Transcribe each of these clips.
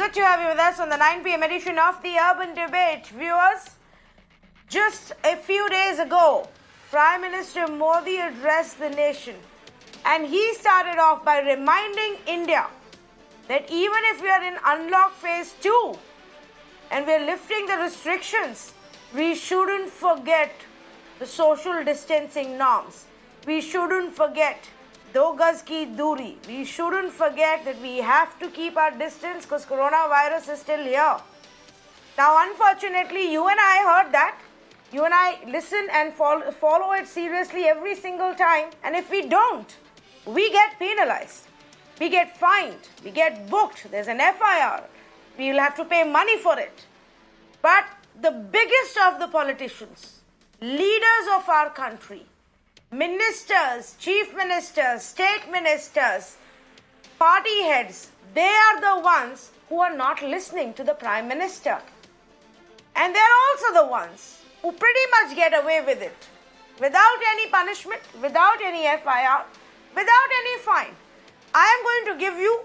good to have you with us on the 9 p.m. edition of the Urban Debate. Viewers, just a few days ago, Prime Minister Modi addressed the nation, and he started off by reminding India that even if we are in unlock phase 2 and we are lifting the restrictions, we shouldn't forget the social distancing norms. We shouldn't forget do gaz ki duri. We shouldn't forget that we have to keep our distance because coronavirus is still here. Now, unfortunately, you and I heard that. You and I listen and follow it seriously every single time. And if we don't, we get penalized. We get fined. We get booked. There's an FIR. We will have to pay money for it. But the biggest of the politicians, leaders of our country, ministers, chief ministers, state ministers, party heads, they are the ones who are not listening to the Prime Minister. And they're also the ones who pretty much get away with it without any punishment, without any FIR, without any fine. I am going to give you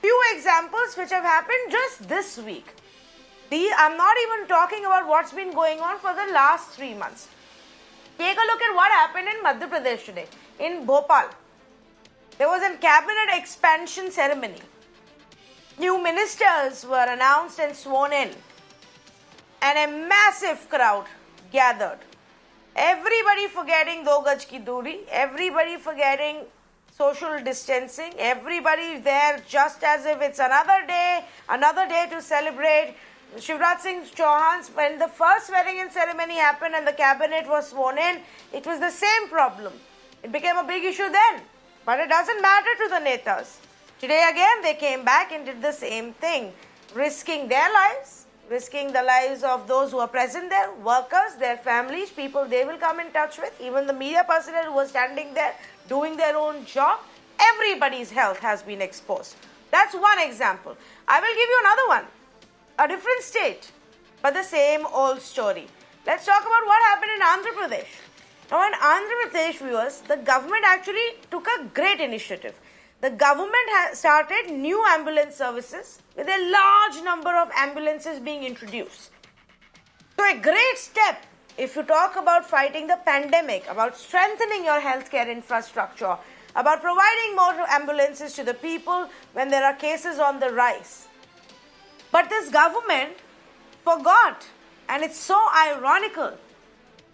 few examples which have happened just this week. I'm not even talking about what's been going on for the last 3 months. Take a look at what happened in Madhya Pradesh today, in Bhopal. There was a cabinet expansion ceremony. New ministers were announced and sworn in, and a massive crowd gathered. Everybody forgetting do gaj ki duri, everybody forgetting social distancing, everybody there just as if it's another day to celebrate. Shivraj Singh Chauhan, when the first swearing-in ceremony happened and the cabinet was sworn in, it was the same problem. It became a big issue then. But it doesn't matter to the netas. Today again, they came back and did the same thing, risking their lives, risking the lives of those who are present there, workers, their families, people they will come in touch with, even the media personnel who were standing there doing their own job. Everybody's health has been exposed. That's one example. I will give you another one. A different state, but the same old story. Let's talk about what happened in Andhra Pradesh. Now, in Andhra Pradesh, viewers, the government actually took a great initiative. The government has started new ambulance services with a large number of ambulances being introduced. So, a great step if you talk about fighting the pandemic, about strengthening your healthcare infrastructure, about providing more ambulances to the people when there are cases on the rise. But this government forgot, and it's so ironical,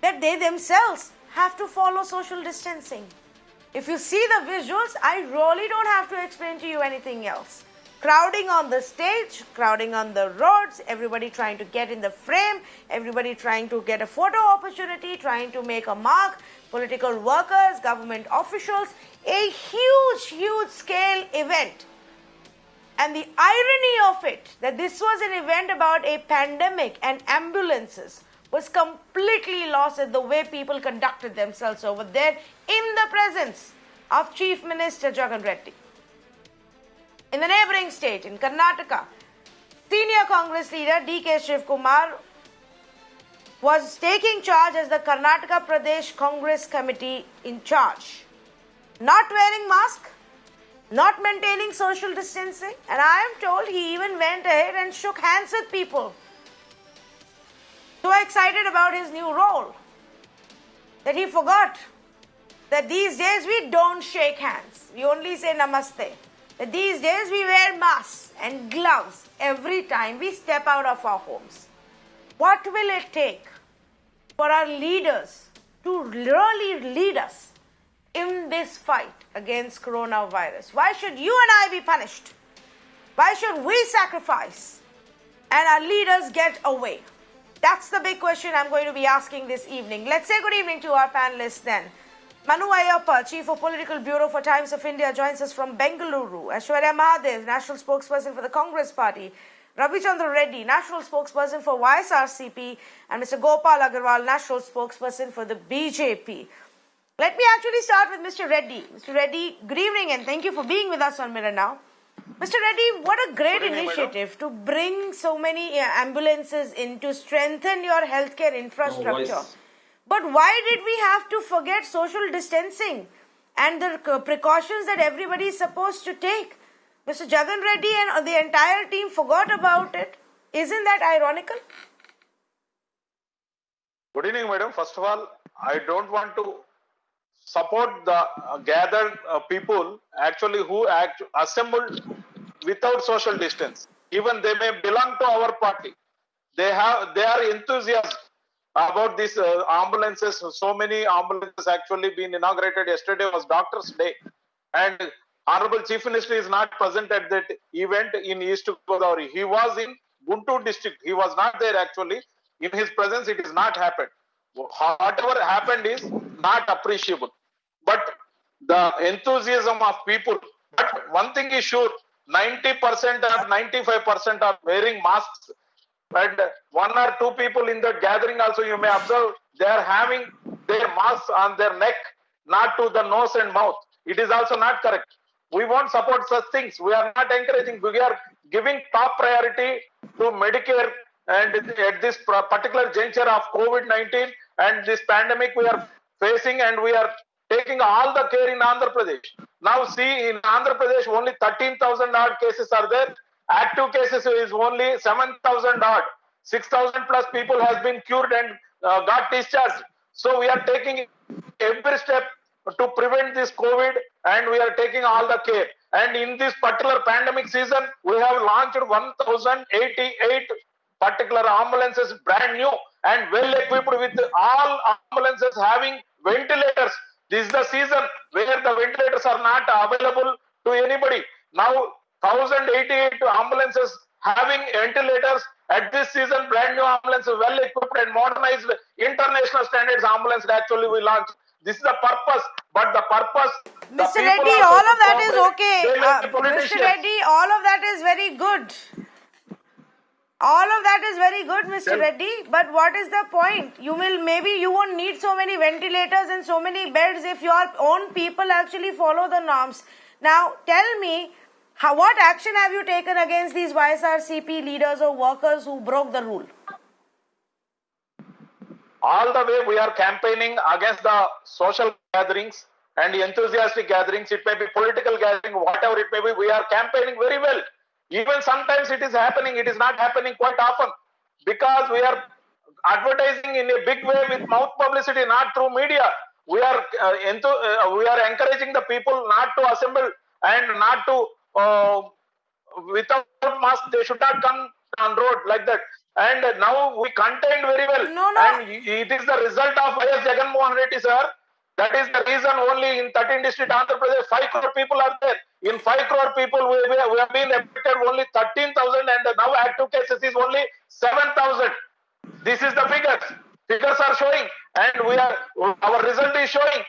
that they themselves have to follow social distancing. If you see the visuals, I really don't have to explain to you anything else. Crowding on the stage, crowding on the roads, everybody trying to get in the frame, everybody trying to get a photo opportunity, trying to make a mark, political workers, government officials, a huge scale event. And the irony of it, that this was an event about a pandemic and ambulances, was completely lost at the way people conducted themselves over there in the presence of Chief Minister Jagan Reddy. In the neighboring state, in Karnataka, senior Congress leader D.K. Shivkumar was taking charge as the Karnataka Pradesh Congress Committee in charge. Not wearing mask, not maintaining social distancing, and I am told he even went ahead and shook hands with people. So excited about his new role that he forgot that these days we don't shake hands. We only say namaste. That these days we wear masks and gloves every time we step out of our homes. What will it take for our leaders to really lead us in this fight against coronavirus? Why should you and I be punished? Why should we sacrifice and our leaders get away? That's the big question I'm going to be asking this evening. Let's say good evening to our panelists then. Manu Ayyappa, Chief of Political Bureau for Times of India, joins us from Bengaluru. Aishwarya Mahadev, National Spokesperson for the Congress Party. Ravichandra Reddy, National Spokesperson for YSRCP. And Mr. Gopal Agarwal, National Spokesperson for the BJP. Let me actually start with Mr. Reddy. Mr. Reddy, good evening and thank you for being with us on Mirror Now. Mr. Reddy, what a great initiative to bring so many ambulances in to strengthen your healthcare infrastructure. But why did we have to forget social distancing and the precautions that everybody is supposed to take? Mr. Jagan Reddy and the entire team forgot about it. Isn't that ironical? Good evening, madam. First of all, I don't want to support the gathered people actually who assembled without social distance. Even they may belong to our party. They are enthusiastic about these ambulances. So many ambulances actually been inaugurated. Yesterday was Doctor's Day, and Honorable Chief Minister is not present at that event in East Godavari. He was in Guntur district. He was not there actually. In his presence, it is not happened. Whatever happened is not appreciable. But the enthusiasm of people. But one thing is sure: 90% or 95% are wearing masks, and one or two people in the gathering also you may observe they are having their masks on their neck, not to the nose and mouth. It is also not correct. We won't support such things. We are not encouraging. We are giving top priority to Medicare, and at this particular juncture of COVID-19 and this pandemic we are facing, and we are taking all the care in Andhra Pradesh. Now see, in Andhra Pradesh only 13,000 odd cases are there. Active cases is only 7,000 odd. 6,000 plus people has been cured and got discharged. So we are taking every step to prevent this COVID, and we are taking all the care. And in this particular pandemic season, we have launched 1,088 particular ambulances, brand new and well equipped with all ambulances having ventilators. This is the season where the ventilators are not available to anybody. Now 1,088 ambulances having ventilators at this season, brand new ambulances, well equipped and modernized international standards ambulance actually we launched. This is the purpose, but the purpose. Mr. Reddy, all of that is okay. Mr. Reddy, all of that is very good. All of that is very good, Mr. Reddy, but what is the point? Maybe you won't need so many ventilators and so many beds if your own people actually follow the norms. Now, tell me, what action have you taken against these YSRCP leaders or workers who broke the rule? All the way we are campaigning against the social gatherings and enthusiastic gatherings. It may be political gathering, whatever it may be, we are campaigning very well. Even sometimes it is happening, it is not happening quite often, because we are advertising in a big way with mouth publicity, not through media. We are encouraging the people not to assemble and not to without mask. They should not come on road like that. And now we contained very well. And it is the result of YS Jagan Mohan Reddy, sir. That is the reason only in 13 district Andhra Pradesh 5 crore people are there. In 5 crore people we have been affected only 13,000, and now active cases is only 7,000. This is the figures. Figures are showing, and our result is showing.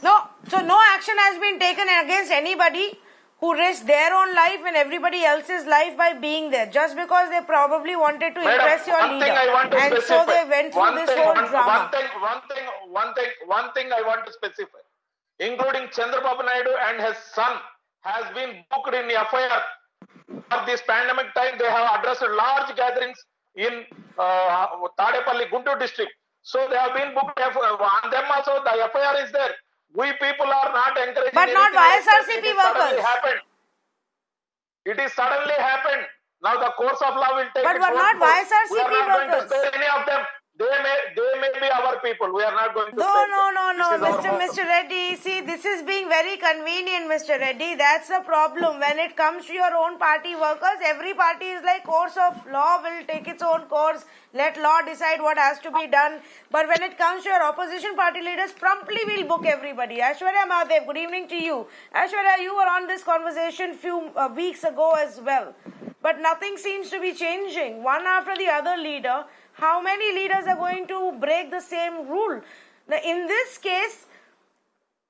So no action has been taken against anybody who risked their own life and everybody else's life by being there, just because they probably wanted to impress your leader. And so they went through this whole drama. One thing I want to specify, including Chandrababu Naidu and his son has been booked in FIR for this pandemic time. They have addressed large gatherings in Tadepalli, Guntur district. So they have been booked on them also. The FIR is there. We people are not encouraging. But not YSRCP workers. It is suddenly happened. Now the course of law will take. But we're not YSRCP workers. We are not going to spare any of them. They may be our people. We are not going to. No, Mr. Reddy. See, this is being very convenient, Mr. Reddy. That's the problem. When it comes to your own party workers, every party is like, course of law will take its own course. Let law decide what has to be done. But when it comes to your opposition party leaders, promptly we'll book everybody. Aishwarya Mahadev, good evening to you. Aishwarya, you were on this conversation few weeks ago as well. But nothing seems to be changing. One after the other leader. How many leaders are going to break the same rule? Now, in this case,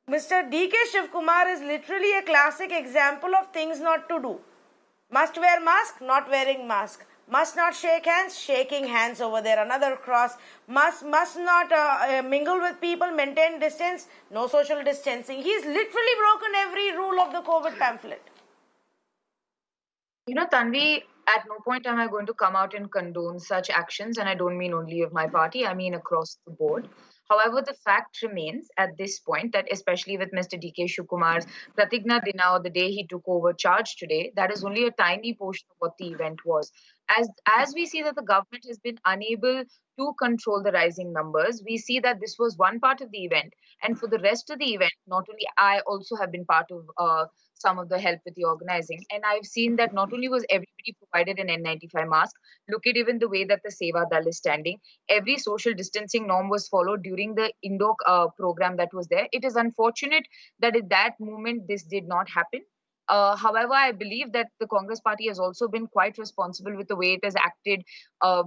Mr. D.K. Shivkumar is literally a classic example of things not to do. Must wear mask, not wearing mask. Must not shake hands, shaking hands over there. Another cross. Must not mingle with people, maintain distance, no social distancing. He's literally broken every rule of the COVID pamphlet. You know, Tanvi, at no point am I going to come out and condone such actions, and I don't mean only of my party, I mean across the board. However, the fact remains at this point that, especially with Mr. D.K. Shivkumar's Pratigna Dina, or the day he took over charge today, that is only a tiny portion of what the event was. As we see that the government has been unable to control the rising numbers, we see that this was one part of the event. And for the rest of the event, not only I also have been part of some of the help with the organizing. And I've seen that not only was everybody provided an N95 mask, look at even the way that the Seva Dal is standing. Every social distancing norm was followed during the Indo program that was there. It is unfortunate that at that moment this did not happen. However, I believe that the Congress party has also been quite responsible with the way it has acted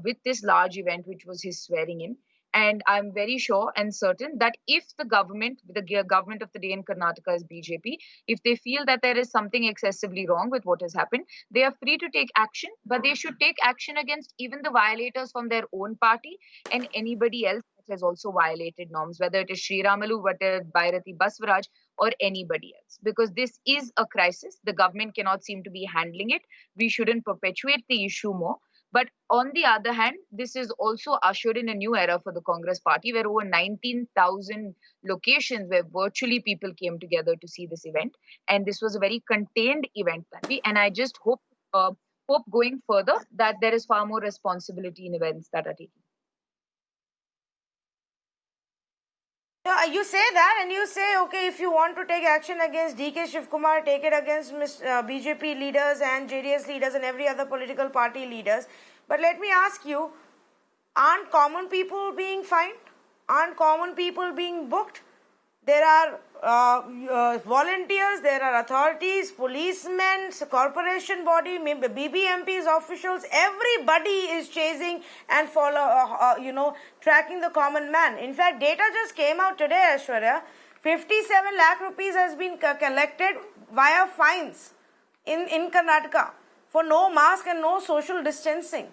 with this large event, which was his swearing in. And I'm very sure and certain that if the government of the day in Karnataka is BJP, if they feel that there is something excessively wrong with what has happened, they are free to take action, but they should take action against even the violators from their own party and anybody else that has also violated norms, whether it is Sri Ramalu, whether Bhairati Baswaraj, or anybody else. Because this is a crisis. The government cannot seem to be handling it. We shouldn't perpetuate the issue more. But on the other hand, this is also ushered in a new era for the Congress party, where over 19,000 locations where virtually people came together to see this event. And this was a very contained event, Tanvi. And I just hope going further that there is far more responsibility in events that are taken. You say that, and you say, okay, if you want to take action against DK Shivkumar, take it against BJP leaders and JDS leaders and every other political party leaders. But let me ask you, aren't common people being fined? Aren't common people being booked? There are volunteers, there are authorities, policemen, corporation body, BBMPs, officials. Everybody is chasing and tracking the common man. In fact, data just came out today, Aishwarya. 57 lakh rupees has been collected via fines in Karnataka for no mask and no social distancing.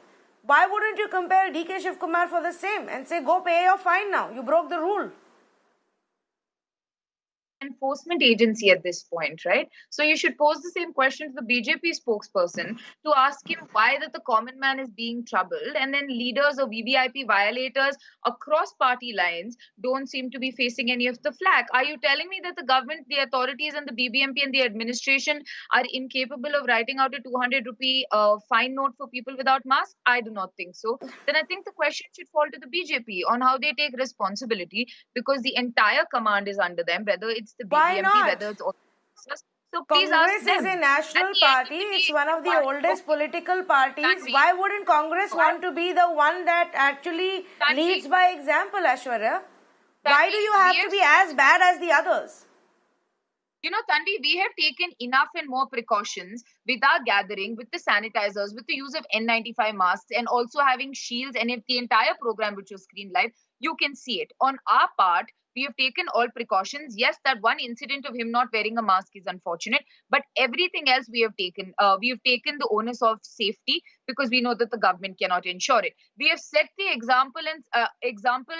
Why wouldn't you compare DK Shivkumar for the same and say, go pay your fine now? You broke the rule. Enforcement agency at this point, right? So you should pose the same question to the BJP spokesperson to ask him why that the common man is being troubled, and then leaders or VVIP violators across party lines don't seem to be facing any of the flack. Are you telling me that the government, the authorities and the BBMP and the administration are incapable of writing out a 200 rupee fine note for people without masks? I do not think so. Then I think the question should fall to the BJP on how they take responsibility, because the entire command is under them, whether it's the BBMP, whether it's all. So please Congress ask them. is a national party. It's one of the oldest political parties. Why wouldn't Congress want to be the one that actually leads by example, Aishwarya? Why do you have to be as bad as the others? You know, Tanvi, we have taken enough and more precautions with our gathering, with the sanitizers, with the use of N95 masks, and also having shields. And if the entire program, which was screened live, you can see it. On our part, we have taken all precautions. Yes, that one incident of him not wearing a mask is unfortunate, but everything else we have taken the onus of safety, because we know that the government cannot ensure it. We have set the example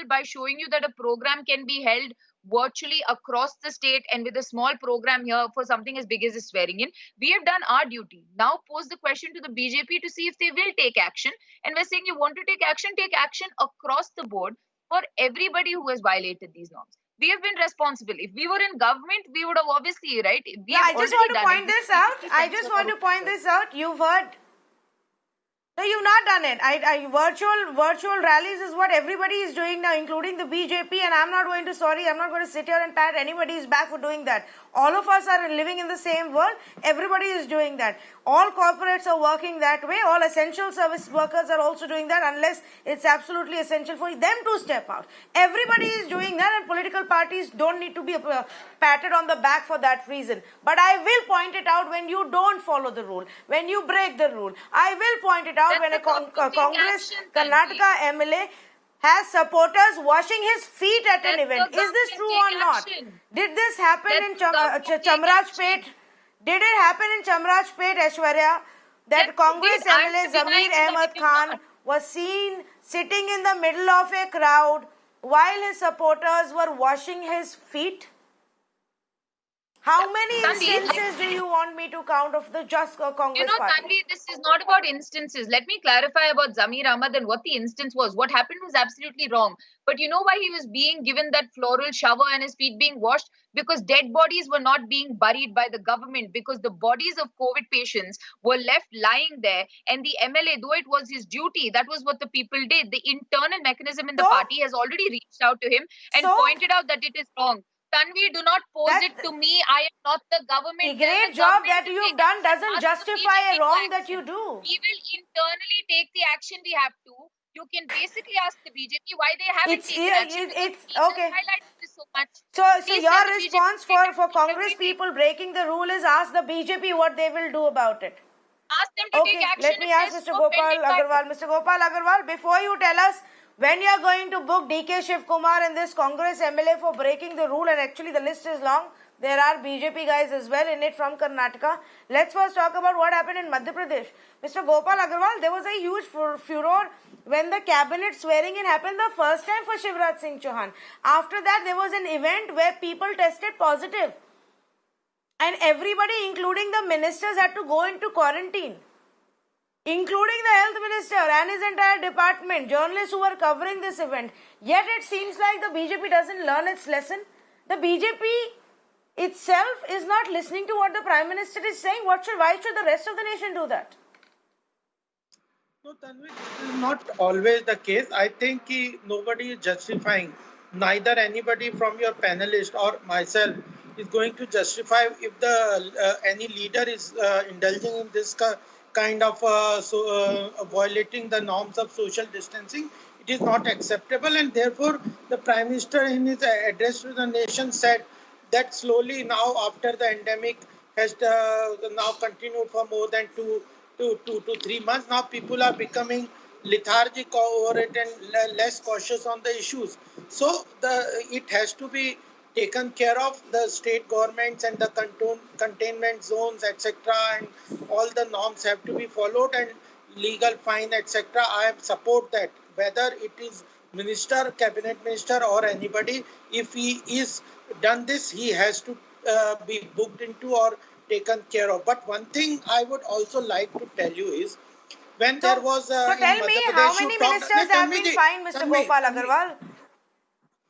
by showing you that a program can be held virtually across the state, and with a small program here for something as big as a swearing in. We have done our duty. Now pose the question to the BJP to see if they will take action. And we're saying, you want to take action across the board for everybody who has violated these norms. We have been responsible. If we were in government, we would have obviously, right? I just want to point this out. I just want to point this out. You've heard. No, you've not done it. Virtual rallies is what everybody is doing now, including the BJP, and I'm not going to sit here and pat anybody's back for doing that. All of us are living in the same world. Everybody is doing that. All corporates are working that way. All essential service workers are also doing that, unless it's absolutely essential for them to step out. Everybody is doing that, and political parties don't need to be patted on the back for that reason. But I will point it out when you don't follow the rule, when you break the rule. I will point it out when a Congress Karnataka MLA has supporters washing his feet at an event. Is this true or not? Did this happen in Chamarajpet? Did it happen in Chamarajpet, Aishwarya, that Congress MLA Zamir Ahmed Khan was seen sitting in the middle of a crowd while his supporters were washing his feet? How many Tanvi, instances do you want me to count of the just Congress party? Tanvi, this is not about instances. Let me clarify about Zamir Ahmad and what the instance was. What happened was absolutely wrong. But you know why he was being given that floral shower and his feet being washed? Because dead bodies were not being buried by the government, because the bodies of COVID patients were left lying there. And the MLA, though it was his duty, that was what the people did. The internal mechanism in the So- party has already reached out to him and So- pointed out that it is wrong. Tanvi, do not pose That- it to me. I am not the government. The Tell great the job government that to you've take done action. doesn't Ask the justify BJP a to wrong that action. you do. We will internally take the action we have to. You can basically ask the BJP why they haven't taken action. Because It's we just okay. highlighted this so much. So Please your tell the BJP response to take for action Congress everything. people breaking the rule is ask the BJP what they will do about it. Ask them to Okay, take action. let me if ask there's Mr. no Gopal pending matter. Agarwal. Mr. Gopal Agarwal, before you tell us when you are going to book DK Shiv Kumar and this Congress MLA for breaking the rule, and actually the list is long, there are BJP guys as well in it from Karnataka. Let's first talk about what happened in Madhya Pradesh. Mr. Gopal Agarwal, there was a huge furor when the cabinet swearing in happened the first time for Shivraj Singh Chauhan. After that, there was an event where people tested positive. And everybody, including the ministers, had to go into quarantine. Including the health minister and his entire department, journalists who were covering this event. Yet it seems like the BJP doesn't learn its lesson. The BJP itself is not listening to what the Prime Minister is saying. Why should the rest of the nation do that? No, Tanvi, this is not always the case. I think nobody is justifying, neither anybody from your panelist or myself is going to justify if the any leader is indulging in this kind of violating the norms of social distancing. It is not acceptable, and therefore the Prime Minister in his address to the nation said that slowly now after the endemic has now continued for more than 2 to 3 months. Now people are becoming lethargic over it and less cautious on the issues. So it has to be taken care of. The state governments and the containment zones, etc., and all the norms have to be followed, and legal fine, etc. I support that. Whether it is minister, cabinet minister, or anybody, if he is done this, he has to be booked into or taken care of. But one thing I would also like to tell you is, when there was so tell me, how many ministers have been fined, Mr. Gopal Agarwal?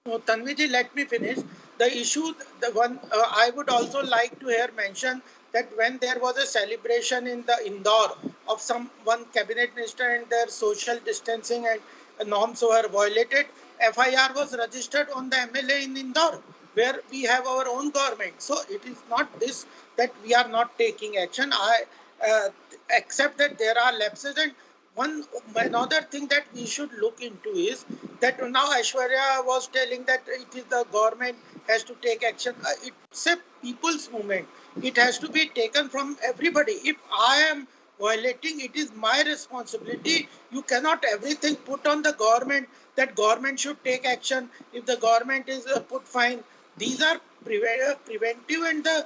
No, Tanviji, let me finish. The issue, the one I would also like to hear mention that when there was a celebration in the Indore of one cabinet minister and their social distancing and norms were violated, FIR was registered on the MLA in Indore, where we have our own government. So it is not this that we are not taking action. I accept that there are lapses, and another thing that we should look into is that now Aishwarya was telling that it is the government has to take action. It's a people's movement. It has to be taken from everybody. If I am violating, it is my responsibility. You cannot everything put on the government, that government should take action. If the government is put fine, these are preventive and the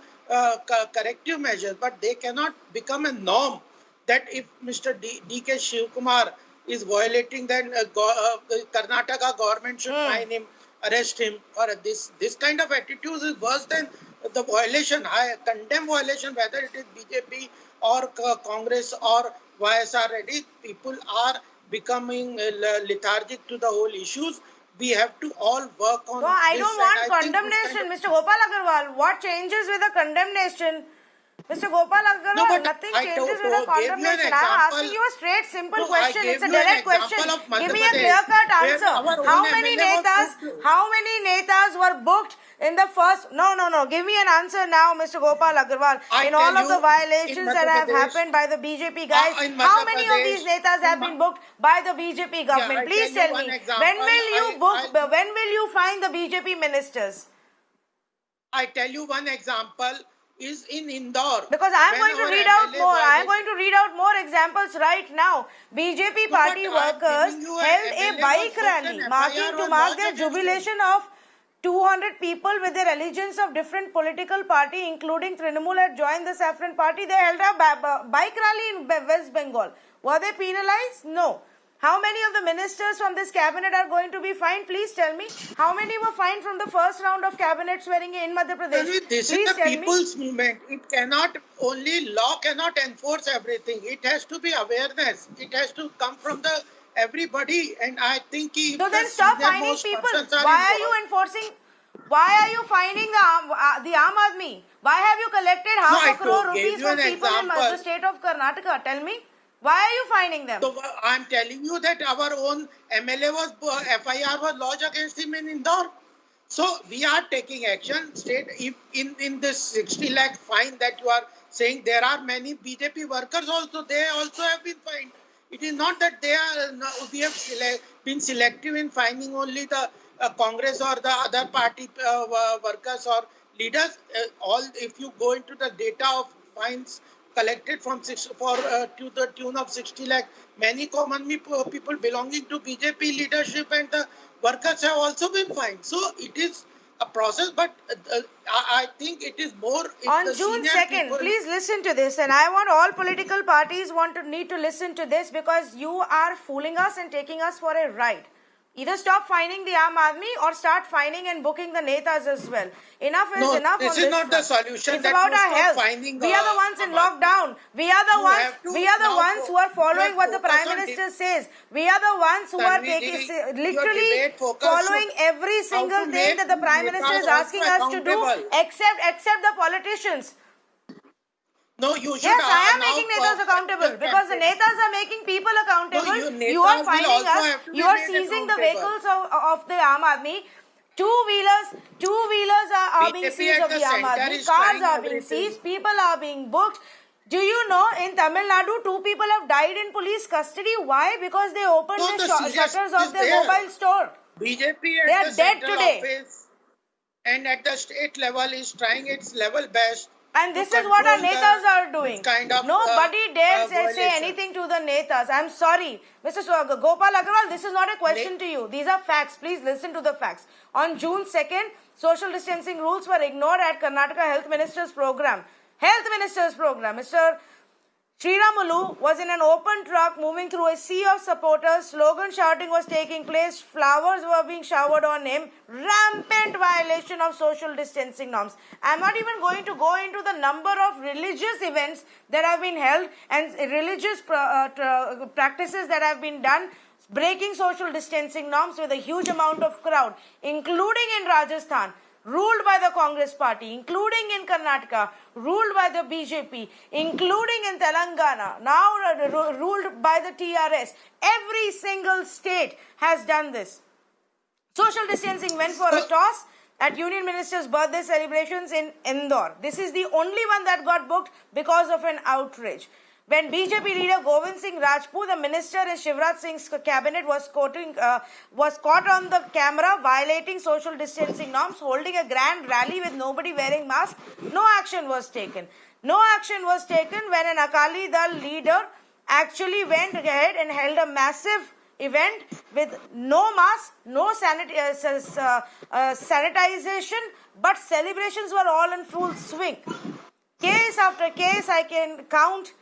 corrective measures, but they cannot become a norm. That if Mr. DK Shiv Kumar is violating, then Karnataka government should fine him, arrest him, or this kind of attitude is worse than the violation. I condemn violation, whether it is BJP or Congress or YSR Reddy. People are becoming lethargic to the whole issues. We have to all work on No, I this. don't want condemnation, Mr. Gopal Agarwal. What changes with the condemnation? Mr. Gopal Agarwal, No, but nothing I changes with the gave you an condemnation. I am asking example. you a straight, simple No, I question. gave It's a you an direct example question. of Madhya Give me a Pradesh, clear-cut where answer. our own How many MLA was netas? booked. How many netas were booked in the first? No. Give me an answer now, Mr. Gopal Agarwal. I In all tell of the you, violations in that Madhya have Pradesh- happened by the BJP guys, in how Madhya many of these Pradesh, netas have in been booked by the BJP government? I Please tell tell you one me. example. When will you book? When will you find the BJP ministers? I tell you one example is in Indore. Because I am When going to our read out MLA more. I am violated- going to read out more examples right now. BJP No, party but I am workers giving you held a MLA bike was booked rally and marking FIR to was mark lodged their against him. jubilation of 200 people with their allegiance of different political party, including Trinamool, had joined the Saffron party. They held a bike rally in West Bengal. Were they penalized? No. How many of the ministers from this cabinet are going to be fined? Please tell me. How many were fined from the first round of cabinet swearing in Madhya Pradesh? This Please is the tell me. people's movement. It cannot, only law cannot enforce everything. It has to be awareness. It has to come from the everybody. And I think if So then the stop fining senior-most people. persons are Why are you involved- enforcing? Why are you fining the Aam Aadmi? Why have you collected half No, a crore gave rupees you from an people in example. the state of Karnataka? Tell me. Why are you fining them? So I'm telling you that our own MLA was FIR was lodged against him in Indore. So we are taking action. State, if in this 60 lakh fine that you are saying, there are many BJP workers also. They also have been fined. It is not that they are. We have been selective in fining only the Congress or the other party workers or leaders. All, if you go into the data of fines collected from to the tune of 60 lakh. Many common people belonging to BJP leadership and the workers have also been fined. So it is a process, but I think it is more On the June senior 2nd, people. please listen to this, and I want all political parties need to listen to this, because you are fooling us and taking us for a ride. Either stop fining the Aam Aadmi or start fining and booking the netas as well. Enough is No, enough this on is this not the front. solution It's that about you our stop health. fining, We are the ones in Aam Aadmi. lockdown. We are the You ones. have to We are the now ones who are following what the focus Prime on Minister says. We are the ones who are Tanvi taking ji, your literally debate focus following should every how single to thing make that the Prime netas Minister is also asking us to do, accountable. except the politicians. No, you should. Yes, I am now making netas accountable, because the campaign. netas are making people accountable. No, You are netas will finding also us. have to be You are made seizing the accountable. vehicles of the Aam Aadmi. Two-wheelers are being BJP seized at of the the Aam center Aadmi. is Cars trying are being everything. seized. People are being booked. Do you know in Tamil Nadu, 2 people have died in police custody? Why? Because they opened No, the the seriousness shutters is of their there. mobile store. BJP They are at the dead central today. office and at the state level is trying its level best. And to this is what our control netas the- are doing. this kind of, Nobody dares say violation. anything to the netas. I'm sorry. Mr. Gopal Agarwal, this is not a question to you. These are facts. Please listen to the facts. On June 2nd, social distancing rules were ignored at Karnataka Health Minister's program. Mr. Sriramulu was in an open truck moving through a sea of supporters. Slogan shouting was taking place. Flowers were being showered on him. Rampant violation of social distancing norms. I'm not even going to go into the number of religious events that have been held and religious practices that have been done, breaking social distancing norms with a huge amount of crowd, including in Rajasthan, ruled by the Congress party, including in Karnataka, ruled by the BJP, including in Telangana, now ruled by the TRS. Every single state has done this. Social distancing went for a toss at Union Minister's birthday celebrations in Indore. This is the only one that got booked because of an outrage. When BJP leader Govind Singh Rajput, the minister in Shivraj Singh's cabinet, was caught on the camera violating social distancing norms, holding a grand rally with nobody wearing masks, no action was taken. No action was taken when an Akali Dal leader actually went ahead and held a massive event with no mask, no sanitization, but celebrations were all in full swing. Case after case I can count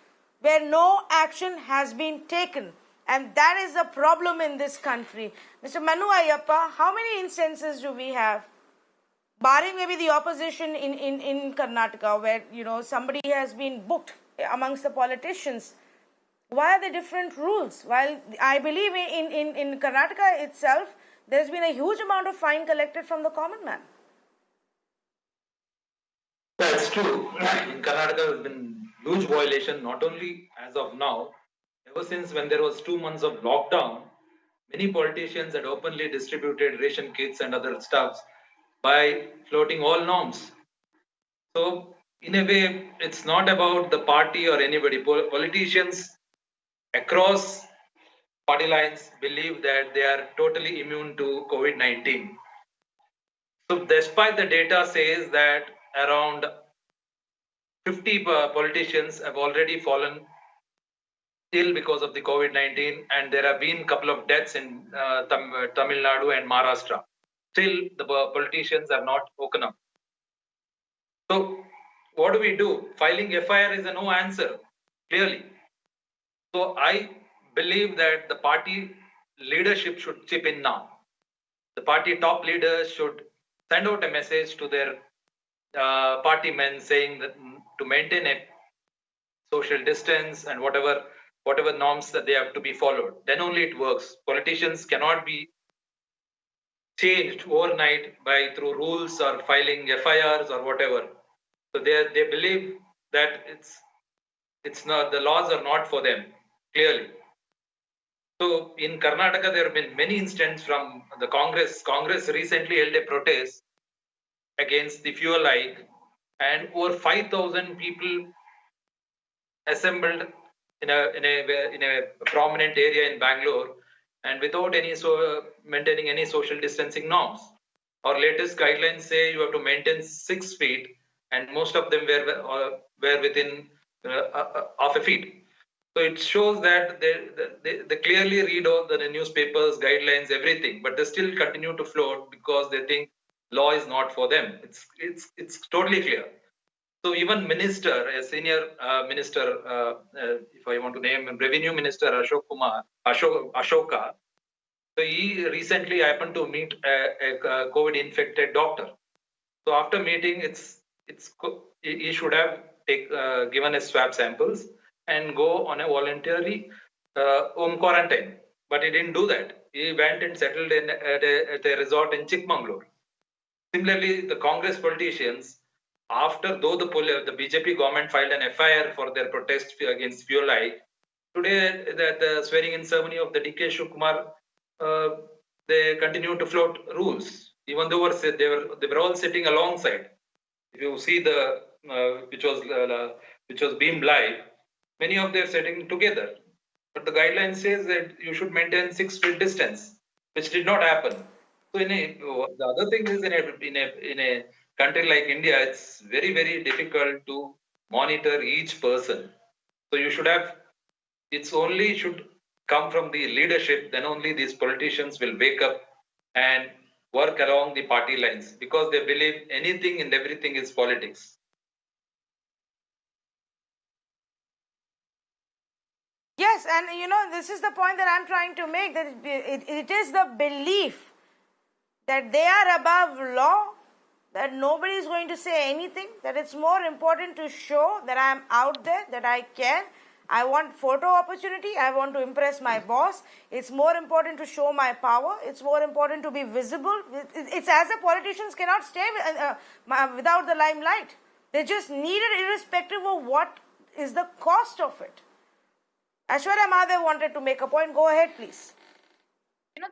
where no action has been taken. And that is the problem in this country. Mr. Manu Ayyappa, how many instances do we have? Barring maybe the opposition in Karnataka, where somebody has been booked amongst the politicians. Why are there different rules? While I believe in Karnataka itself, there's been a huge amount of fine collected from the common man. That's true. In Karnataka, there has been huge violation, not only as of now. Ever since when there was 2 months of lockdown, many politicians had openly distributed ration kits and other stuffs by floating all norms. So, in a way, it's not about the party or anybody. Politicians across party lines believe that they are totally immune to COVID-19. So, despite the data says that around 50 politicians have already fallen ill because of the COVID-19, and there have been a couple of deaths in Tamil Nadu and Maharashtra. Still, the politicians have not woken up. So, what do we do? Filing FIR is a no answer, clearly. So, I believe that the party leadership should chip in now. The party top leaders should send out a message to their party men saying that to maintain a social distance and whatever norms that they have to be followed. Then only it works. Politicians cannot be changed overnight by through rules or filing FIRs or whatever. So they believe that it's not, the laws are not for them, clearly. So in Karnataka, there have been many instances from the Congress. Congress recently held a protest against the fuel hike, and over 5,000 people assembled in a prominent area in Bangalore, and without any maintaining any social distancing norms. Our latest guidelines say you have to maintain 6 feet, and most of them were within half a feet. So it shows that they clearly read all the newspapers, guidelines, everything, but they still continue to float because they think law is not for them. It's totally clear. So even minister, a senior minister, if I want to name him, Revenue Minister Ashoka. So he recently happened to meet a COVID-infected doctor. So after meeting, he should have given his swab samples and go on a voluntary home quarantine. But he didn't do that. He went and settled at a resort in Chikmagalur. Similarly, the Congress politicians, though the BJP government filed an FIR for their protest against fuel hike, today the swearing-in ceremony of the DK Shivakumar, they continue to float rules, even though they were all sitting alongside. If you see the which was beamed live, many of them are sitting together. But the guideline says that you should maintain 6 feet distance, which did not happen. So the other thing is in a country like India, it's very, very difficult to monitor each person. So it's only should come from the leadership, then only these politicians will wake up and work along the party lines, because they believe anything and everything is politics. Yes, and this is the point that I'm trying to make, that it is the belief that they are above law, that nobody is going to say anything, that it's more important to show that I'm out there, that I can. I want photo opportunity. I want to impress my boss. It's more important to show my power. It's more important to be visible. It's as if politicians cannot stay without the limelight. They just need it irrespective of what is the cost of it. Ashwarya Mahadev wanted to make a point. Go ahead, please.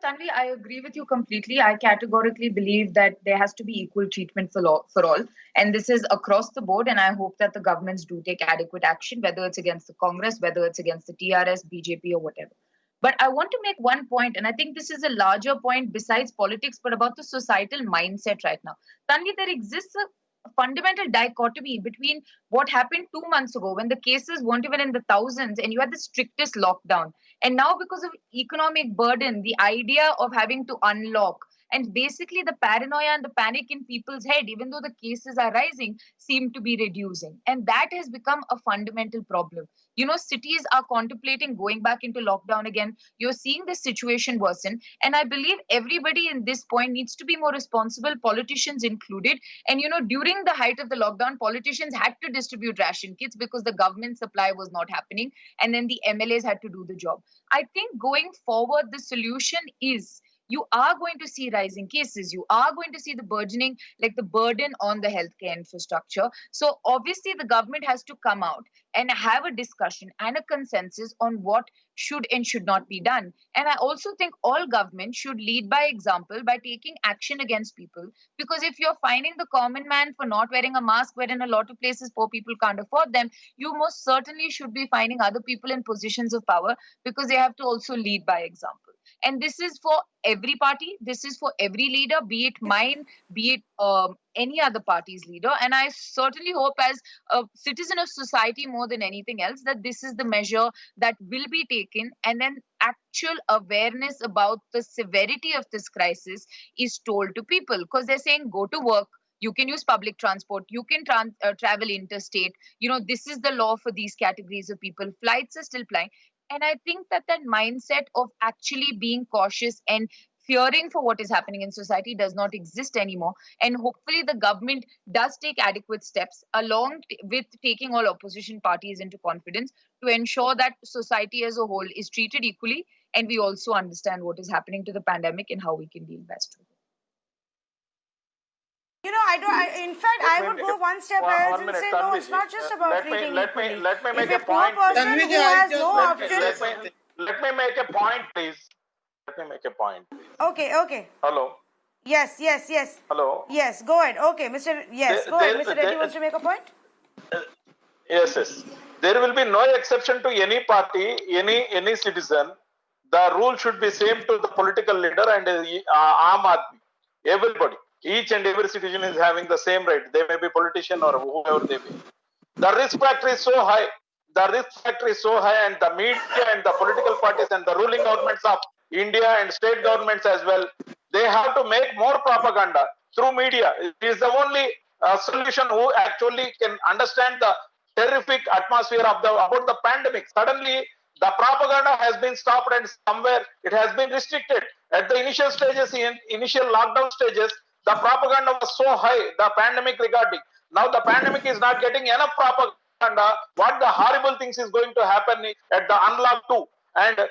Tanvi, I agree with you completely. I categorically believe that there has to be equal treatment for all. And this is across the board. And I hope that the governments do take adequate action, whether it's against the Congress, whether it's against the TRS, BJP, or whatever. But I want to make one point, and I think this is a larger point besides politics, but about the societal mindset right now. Tanvi, there exists a fundamental dichotomy between what happened 2 months ago when the cases weren't even in the thousands and you had the strictest lockdown. And now, because of economic burden, the idea of having to unlock, and basically the paranoia and the panic in people's head, even though the cases are rising, seem to be reducing. And that has become a fundamental problem. Cities are contemplating going back into lockdown again. You're seeing the situation worsen. And I believe everybody in this point needs to be more responsible, politicians included. And, during the height of the lockdown, politicians had to distribute ration kits because the government supply was not happening. And then the MLAs had to do the job. I think going forward, the solution is you are going to see rising cases. You are going to see the burden on the healthcare infrastructure. So obviously the government has to come out and have a discussion and a consensus on what should and should not be done. And I also think all governments should lead by example by taking action against people. Because if you're fining the common man for not wearing a mask, where in a lot of places poor people can't afford them, you most certainly should be fining other people in positions of power, because they have to also lead by example. And this is for every party. This is for every leader, be it mine, be it any other party's leader. And I certainly hope, as a citizen of society more than anything else, that this is the measure that will be taken, and then actual awareness about the severity of this crisis is told to people, because they're saying go to work. You can use public transport. You can travel interstate. This is the law for these categories of people. Flights are still flying. And I think that that mindset of actually being cautious and fearing for what is happening in society does not exist anymore. And hopefully, the government does take adequate steps along with taking all opposition parties into confidence to ensure that society as a whole is treated equally, and we also understand what is happening to the pandemic and how we can deal best with it. You know, I don't. In fact, Let I me would make go a- one step one- ahead one and minute, say, no, it's Tanviji. not just about Let me- treating let me- equally. let me make If a a poor point, please. person Tanviji, who I has just no want to option. say let something. me let me make a point, please. Let me make a point, please. Okay, okay. Hello, Yes, yes, yes. hello. Yes, go ahead. Okay, Mr. Yes, go ahead. Mr. Reddy wants to make a point. Yes, yes. There will be no exception to any party, any citizen. The rule should be same to the political leader and Aam Aadmi. Everybody, each and every citizen is having the same right. They may be politician or whoever they be. The risk factor is so high. The risk factor is so high, and the media and the political parties and the ruling governments of India and state governments as well, they have to make more propaganda through media. It is the only solution who actually can understand the terrific atmosphere of the about the pandemic. Suddenly, the propaganda has been stopped and somewhere it has been restricted. At the initial stages, in initial lockdown stages, the propaganda was so high, the pandemic regarding. Now the pandemic is not getting enough propaganda. What the horrible things is going to happen at the unlock 2 and at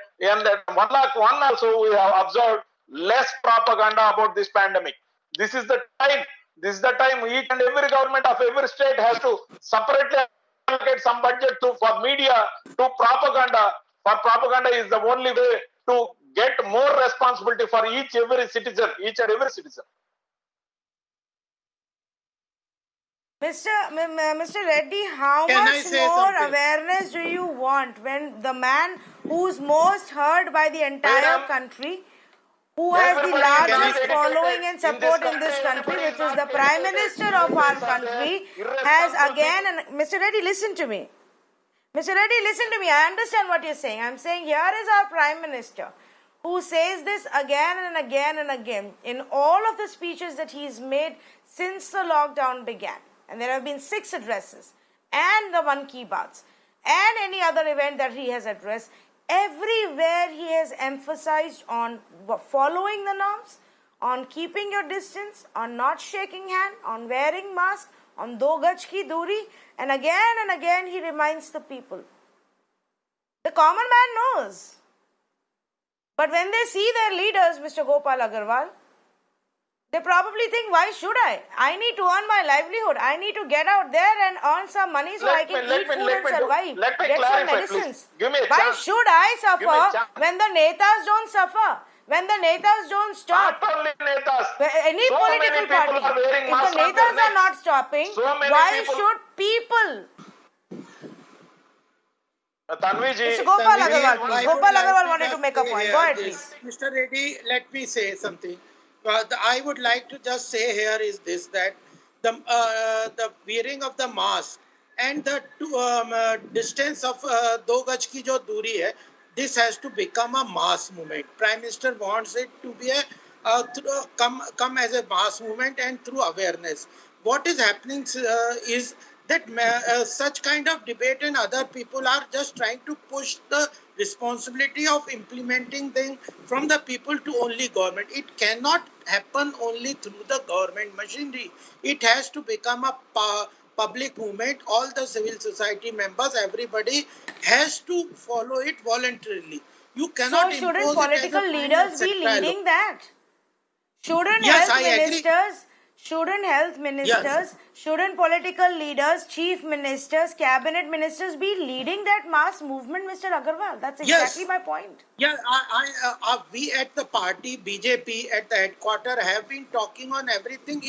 unlock 1 also we have observed less propaganda about this pandemic. This is the time. This is the time each and every government of every state has to separately allocate some budget for media to propaganda. For propaganda is the only way to get more responsibility for each and every citizen. Mr. Reddy, how Can I much say more something? awareness do you want when the man who's most heard by the entire Madam, country, who has the everybody largest is following and support in this country, which is the Prime Minister of our country, has again, and Mr. Reddy, listen to me. Mr. Reddy, listen to me. I understand what you're saying. I'm saying here is our Prime Minister who says this again and again and again in all of the speeches that he's made since the lockdown began. And there have been 6 addresses and the Mann Ki Baats and any other event that he has addressed. Everywhere he has emphasized on following the norms, on keeping your distance, on not shaking hand, on wearing mask, on do gaj ki duri, and again he reminds the people. The common man knows. But when they see their leaders, Mr. Gopal Agarwal, they probably think, why should I? I need to earn my livelihood. I need to get out there and earn some money so I can eat food and survive. Get some medicines. Give me a Why chance. should I Give me a suffer chance. when the netas don't suffer? When the netas don't stop? Not only netas. Any So political many people party. are wearing If masks the on their netas are necks. not stopping, So many why people- should people? Tanviji, Mr. Gopal Tanviji, Agarwal, I please. would Gopal like Agarwal to wanted to just make a say point. here Go ahead, this. please. Mr. Reddy, let me say something. I would like to just say here is this, that the wearing of the mask and the distance of 2 gaj ki jo duri hai, this has to become a mass movement. Prime Minister wants it to be come as a mass movement and through awareness. What is happening is that such kind of debate and other people are just trying to push the responsibility of implementing things from the people to only government. It cannot happen only through the government machinery. It has to become a public movement. All the civil society members, everybody has to follow it voluntarily. You cannot So shouldn't impose it as a political final leaders be set dialogue. leading that? Shouldn't Yes, health I agree. ministers, shouldn't health ministers, shouldn't political leaders, chief ministers, cabinet ministers be leading that mass movement, Mr. Agarwal? That's Yes. exactly my point. Yeah, we at the party BJP at the headquarter have been talking on everything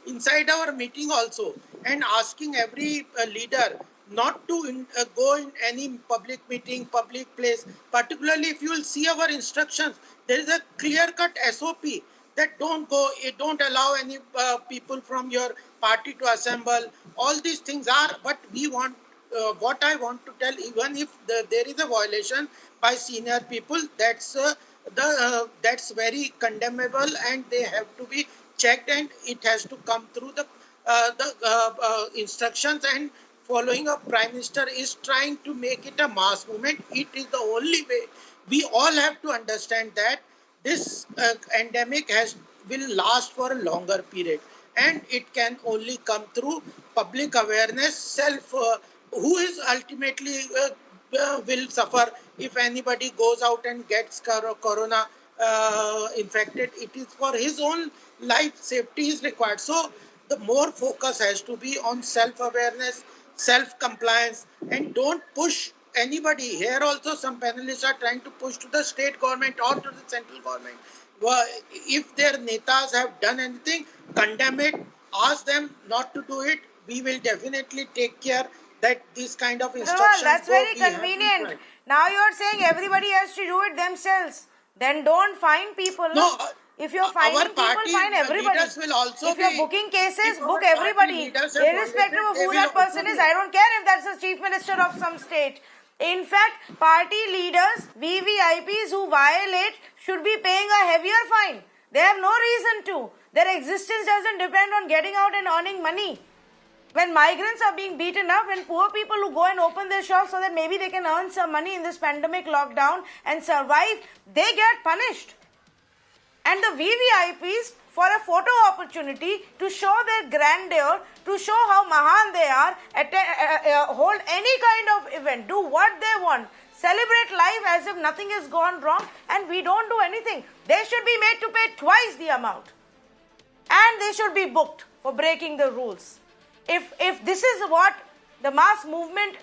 inside our meeting also, and asking every leader not to go in any public meeting, public place. Particularly, if you will see our instructions, there is a clear-cut SOP that don't allow any people from your party to assemble. All these things are, but we want. What I want to tell, even if there is a violation by senior people, that's very condemnable, and they have to be checked, and it has to come through the instructions and following a prime minister is trying to make it a mass movement. It is the only way. We all have to understand that this endemic will last for a longer period, and it can only come through public awareness. Who is ultimately will suffer if anybody goes out and gets corona infected. It is for his own life safety is required. So the more focus has to be on self-awareness, self-compliance, and don't push anybody. Here also some panelists are trying to push to the state government or to the central government. If their netas have done anything, condemn it, ask them not to do it. We will definitely take care that this kind of instructions. Well, that's very convenient. Now you're saying everybody has to do it themselves. Then don't find people. No, if you're finding people, find everybody. Will also if you're booking cases, book everybody. Irrespective of who that person is, I don't care if that's the chief minister of some state. In fact, party leaders, VVIPs who violate should be paying a heavier fine. They have no reason to. Their existence doesn't depend on getting out and earning money. When migrants are being beaten up, when poor people who go and open their shops so that maybe they can earn some money in this pandemic lockdown and survive, they get punished. And the VVIPs, for a photo opportunity to show their grandeur, to show how mahan they are, hold any kind of event, do what they want, celebrate life as if nothing has gone wrong, and we don't do anything. They should be made to pay twice the amount. And they should be booked for breaking the rules. If this is what the mass movement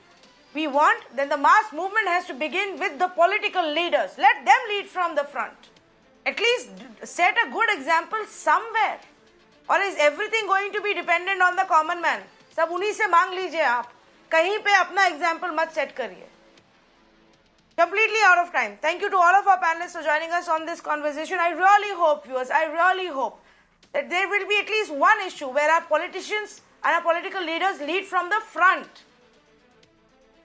we want, then the mass movement has to begin with the political leaders. Let them lead from the front. At least set a good example somewhere. Or is everything going to be dependent on the common man? सब उन्हीं से मांग लीजिए आप. कहीं पे अपना example मत set करिए. Completely out of time. Thank you to all of our panelists for joining us on this conversation. I really hope, viewers, I really hope that there will be at least one issue where our politicians and our political leaders lead from the front.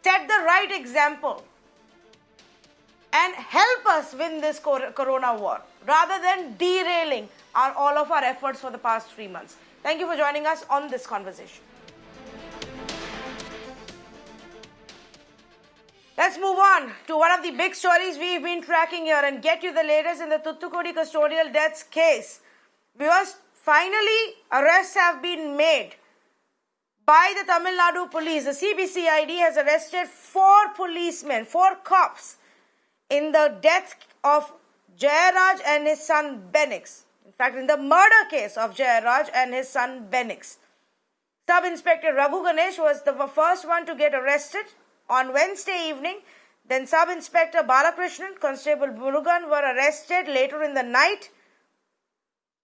Set the right example and help us win this corona war rather than derailing all of our efforts for the past 3 months. Thank you for joining us on this conversation. Let's move on to one of the big stories we've been tracking here and get you the latest in the Thoothukudi custodial deaths case. Viewers, finally arrests have been made by the Tamil Nadu police. The CBCID has arrested 4 policemen, 4 cops in the death of Jayaraj and his son Benix. In fact, in the murder case of Jayaraj and his son Benix. Sub-Inspector Raghu Ganesh was the first one to get arrested on Wednesday evening. Then Sub-Inspector Balakrishnan, Constable Murugan were arrested later in the night.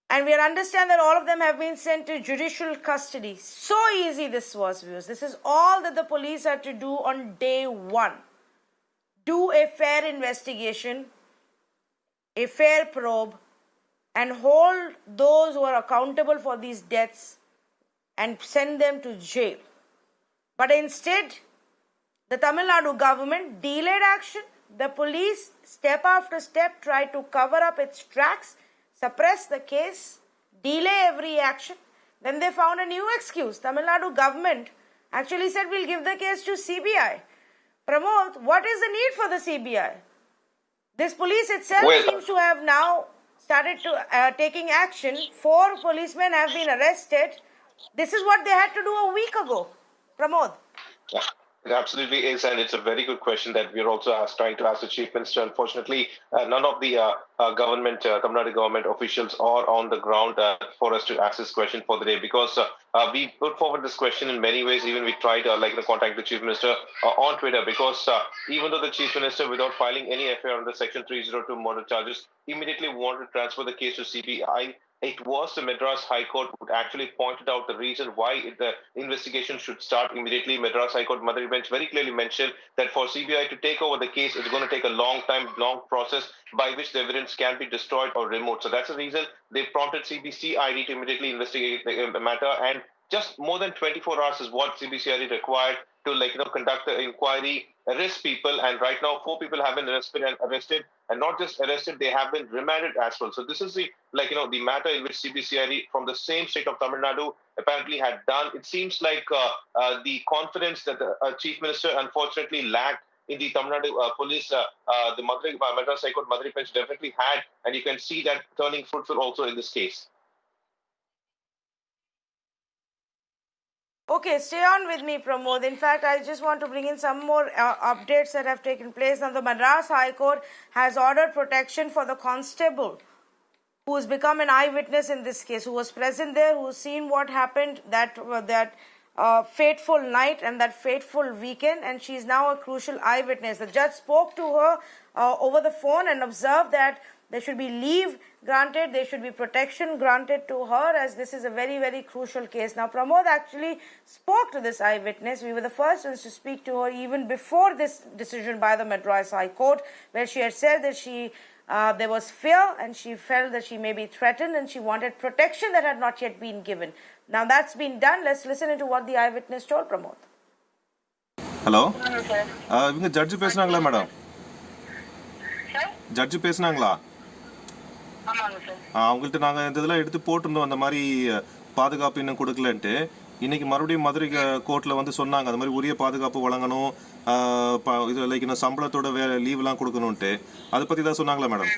And we understand that all of them have been sent to judicial custody. So easy this was, viewers. This is all that the police had to do on day 1. Do a fair investigation, a fair probe, and hold those who are accountable for these deaths and send them to jail. But instead, the Tamil Nadu government delayed action. The police, step after step, tried to cover up its tracks, suppress the case, delay every action. Then they found a new excuse. Tamil Nadu government actually said, we'll give the case to CBI. Pramod, what is the need for the CBI? This police itself seems to have now started to taking action. 4 policemen have been arrested. This is what they had to do a week ago. Pramod. Yeah, it absolutely is, and it's a very good question that we're also trying to ask the Chief Minister. Unfortunately, none of the government, Tamil Nadu government officials are on the ground for us to ask this question for the day, because we put forward this question in many ways. Even we tried contact the Chief Minister on Twitter, because even though the Chief Minister, without filing any FIR under Section 302 murder charges, immediately wanted to transfer the case to CBI, it was the Madras High Court who actually pointed out the reason why the investigation should start immediately. Madras High Court Madhuri Bench very clearly mentioned that for CBI to take over the case, it's going to take a long time, long process by which the evidence can be destroyed or removed. So that's the reason they prompted CBCID to immediately investigate the matter, and just more than 24 hours is what CBCID required to conduct the inquiry, arrest people, and right now 4 people have been arrested, and not just arrested, they have been remanded as well. So this is the the matter in which CBCID from the same state of Tamil Nadu apparently had done. It seems like the confidence that the Chief Minister unfortunately lacked in the Tamil Nadu police, the Madras High Court Madurai bench definitely had, and you can see that turning fruitful also in this case. Okay, stay on with me, Pramod. In fact, I just want to bring in some more updates that have taken place. Now, the Madras High Court has ordered protection for the constable who has become an eyewitness in this case, who was present there, who's seen what happened that fateful night and that fateful weekend, and she is now a crucial eyewitness. The judge spoke to her over the phone and observed that there should be leave granted, there should be protection granted to her, as this is a very, very crucial case. Now, Pramod actually spoke to this eyewitness. We were the first ones to speak to her even before this decision by the Madras High Court, where she had said that there was fear and she felt that she may be threatened and she wanted protection that had not yet been given. Now that's been done. Let's listen into what the eyewitness told, Pramod. Hello? இவங்க judge பேசுனாங்களா madam? Judge பேசுனாங்களா? அவங்கள்ட்ட நாங்கள் இந்த இதெல்லாம் எடுத்து போட்டிருந்தோம், அந்த மாதிரி பாதுகாப்பு இன்னும் கொடுக்கலன்ட்டு. இன்னைக்கு மறுபடியும் மதுரை கோர்ட்டில் வந்து சொன்னாங்க அந்த மாதிரி உரிய பாதுகாப்பு வழங்கணும், இது லைக் இன்னும் சம்பளத்தோட லீவ்லாம் கொடுக்கணும்ட்டு. அதை பற்றி தான் சொன்னாங்களா மேடம்?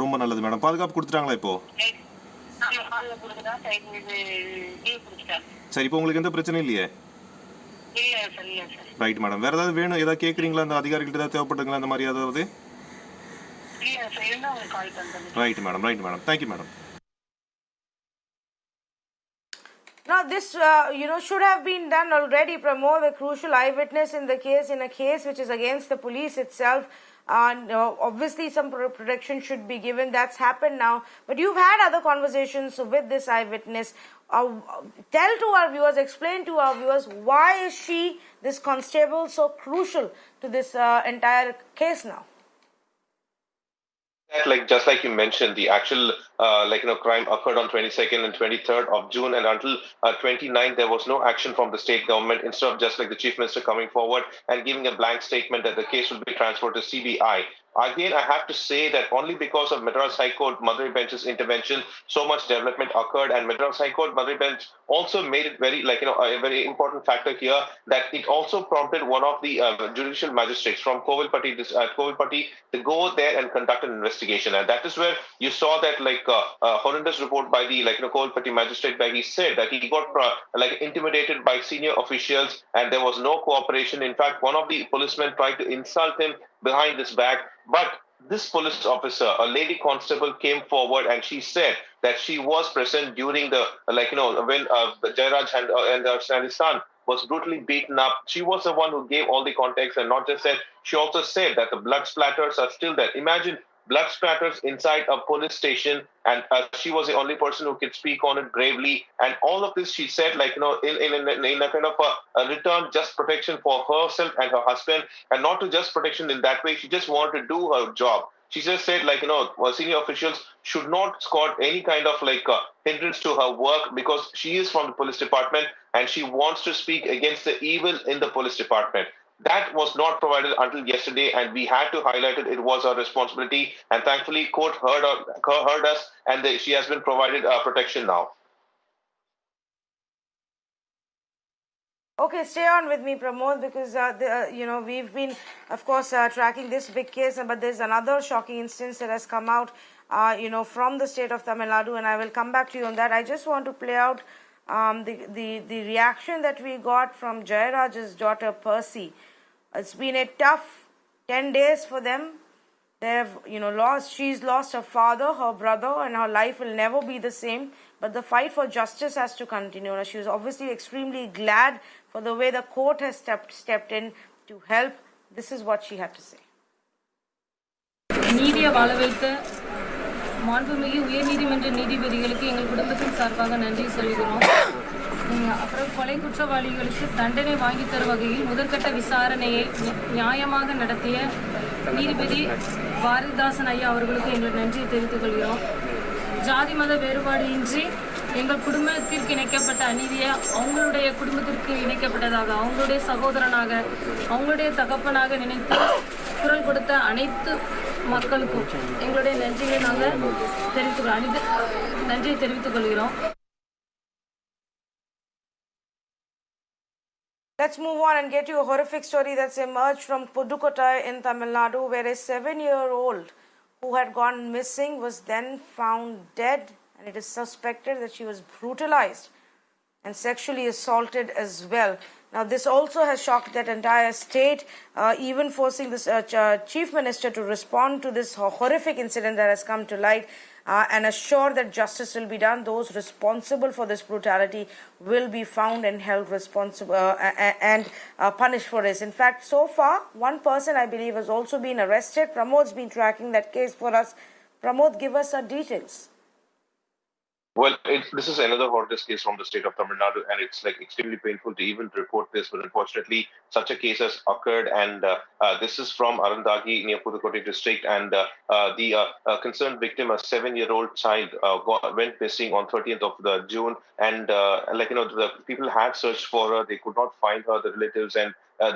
ரொம்ப நல்லது மேடம். பாதுகாப்பு கொடுத்துட்டாங்களா இப்போ? சரி, இப்போ உங்களுக்கு எந்த பிரச்சனையும் இல்லையே? Right madam. வேற ஏதாவது வேணும், ஏதாவது கேட்குறீங்களா? அந்த அதிகாரிகிட்ட ஏதாவது தேவைப்படுங்களா அந்த மாதிரி ஏதாவது? Right madam, right madam. Thank you madam. Now this, should have been done already, Pramod, a crucial eyewitness in a case which is against the police itself. Obviously, some protection should be given. That's happened now. But you've had other conversations with this eyewitness. Tell to our viewers, explain to our viewers, why is she, this constable, so crucial to this entire case now? Just like you mentioned, the actual crime occurred on 22nd and 23rd of June, and until 29th there was no action from the state government. Instead of just like the Chief Minister coming forward and giving a blank statement that the case will be transferred to CBI. Again, I have to say that only because of Madras High Court Madurai bench's intervention, so much development occurred, and Madras High Court Madurai bench also made it very a very important factor here, that it also prompted one of the judicial magistrates from Kovilpatti to go there and conduct an investigation. And that is where you saw that horrendous report by the Kovilpatti magistrate, where he said that he got intimidated by senior officials and there was no cooperation. In fact, one of the policemen tried to insult him behind his back, but this police officer, a lady constable, came forward and she said that she was present during the when Jairaj and his son was brutally beaten up. She was the one who gave all the context, and not just that, she also said that the blood splatters are still there. Imagine blood splatters inside a police station, and she was the only person who could speak on it bravely. And all of this, she said, in a kind of a return, just protection for herself and her husband, and not to just protection in that way. She just wanted to do her job. She just said, senior officials should not score any kind of hindrance to her work, because she is from the police department and she wants to speak against the evil in the police department. That was not provided until yesterday, and we had to highlight it. It was our responsibility, and thankfully, court heard us, and she has been provided protection now. Okay, stay on with me, Pramod, because we've been, of course, tracking this big case, but there's another shocking instance that has come out, from the state of Tamil Nadu, and I will come back to you on that. I just want to play out the reaction that we got from Jairaj's daughter Percy. It's been a tough 10 days for them. They've she's lost her father, her brother, and her life will never be the same. But the fight for justice has to continue. She was obviously extremely glad for the way the court has stepped in to help. This is what she had to say. நீதியை வாழ வைத்த மாண்புமிகு உயர்நீதிமன்ற நீதிபதிகளுக்கு எங்கள் குடும்பத்தின் சார்பாக நன்றி சொல்கிறோம். அப்புறம் கொலை குற்றவாளிகளுக்கு தண்டனை வாங்கித் தரும் வகையில் முதற்கட்ட விசாரணையை நியாயமாக நடத்திய நீதிபதி பாரதிதாசன் ஐயா அவர்களுக்கு எங்கள் நன்றியை தெரிவித்துக் கொள்கிறோம். ஜாதி மத வேறுபாடு இன்றி எங்கள் குடும்பத்திற்கு இணைக்கப்பட்ட அநீதியை அவங்களுடைய குடும்பத்திற்கு இணைக்கப்பட்டதாக, அவங்களுடைய சகோதரனாக, அவங்களுடைய தகப்பனாக நினைத்து குரல் கொடுத்த அனைத்து மக்களுக்கும் எங்களுடைய நன்றியை நாங்கள் நன்றியை தெரிவித்துக் கொள்கிறோம். Let's move on and get you a horrific story that's emerged from Pudukkottai in Tamil Nadu, where a 7-year-old who had gone missing was then found dead, and it is suspected that she was brutalized and sexually assaulted as well. Now, this also has shocked that entire state, even forcing this chief minister to respond to this horrific incident that has come to light and assure that justice will be done. Those responsible for this brutality will be found and held responsible and punished for this. In fact, so far, one person, I believe, has also been arrested. Pramod's been tracking that case for us. Pramod, give us our details. Well, this is another horrendous case from the state of Tamil Nadu, and it's like extremely painful to even report this. But unfortunately, such a case has occurred, and this is from Arandagi near Pudukkottai district. And the concerned victim, a 7-year-old child, went missing on 30th of June. And the people had searched for her; they could not find her. The relatives and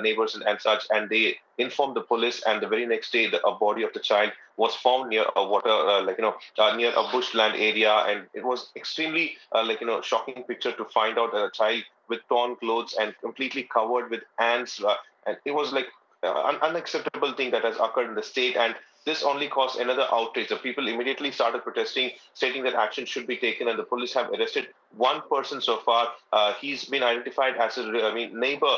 neighbors and such, and they informed the police. And the very next day, a body of the child was found near a water, near a bushland area, and it was extremely shocking picture to find out a child with torn clothes and completely covered with ants, and it was like an unacceptable thing that has occurred in the state. And this only caused another outrage. The people immediately started protesting, stating that action should be taken, and the police have arrested one person so far. He's been identified as a neighbor,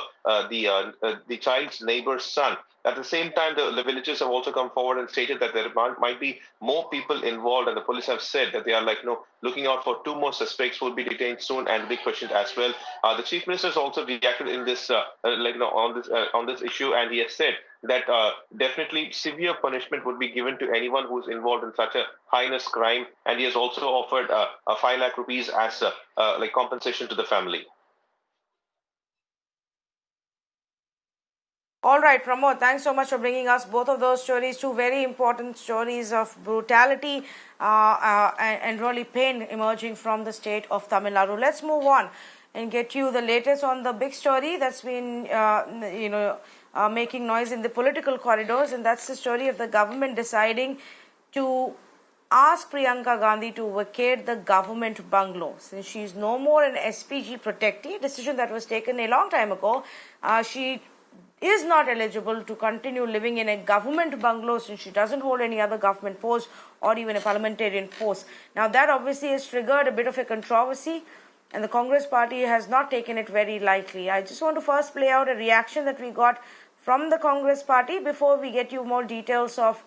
the child's neighbor's son. At the same time, the villagers have also come forward and stated that there might be more people involved, and the police have said that they are looking out for 2 more suspects who will be detained soon and be questioned as well. The chief minister has also reacted in this, on this issue, and he has said that definitely severe punishment would be given to anyone who is involved in such a heinous crime, and he has also offered 5 lakh rupees as compensation to the family. All right, Pramod, thanks so much for bringing us both of those stories, 2 very important stories of brutality and really pain emerging from the state of Tamil Nadu. Let's move on and get you the latest on the big story that's been, making noise in the political corridors, and that's the story of the government deciding to ask Priyanka Gandhi to vacate the government bungalow. Since she is no more an SPG protectee, a decision that was taken a long time ago, she is not eligible to continue living in a government bungalow since she doesn't hold any other government post or even a parliamentarian post. Now, that obviously has triggered a bit of a controversy, and the Congress party has not taken it very lightly. I just want to first play out a reaction that we got from the Congress party before we get you more details of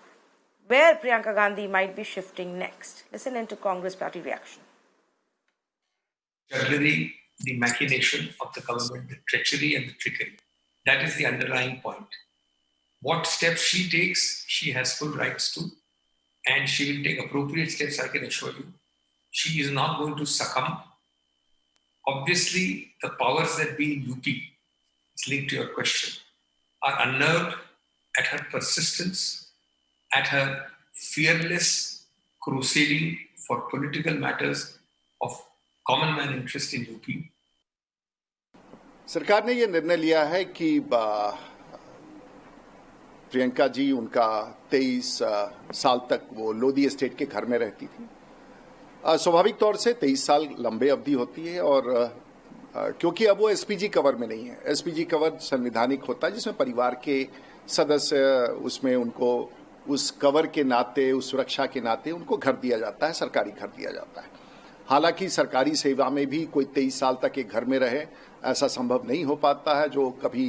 where Priyanka Gandhi might be shifting next. Listen into Congress party reaction. Jugglery, the machination of the government, the treachery and the trickery. That is the underlying point. What steps she takes, she has full rights to, and she will take appropriate steps, I can assure you. She is not going to succumb. Obviously, the powers that be in UP, it's linked to your question, are unnerved at her persistence, at her fearless crusading for political matters of common man interest in UP. सरकार ने ये निर्णय लिया है कि प्रियंका जी उनका 23 साल तक वो लोधी एस्टेट के घर में रहती थी. स्वाभाविक तौर से 23 साल लंबे अवधि होती है, और क्योंकि अब वो एसपीजी कवर में नहीं है. एसपीजी कवर संवैधानिक होता है जिसमें परिवार के सदस्य, उसमें उनको उस कवर के नाते, उस सुरक्षा के नाते उनको घर दिया जाता है, सरकारी घर दिया जाता है. हालांकि सरकारी सेवा में भी कोई 23 साल तक एक घर में रहे ऐसा संभव नहीं हो पाता है, जो कभी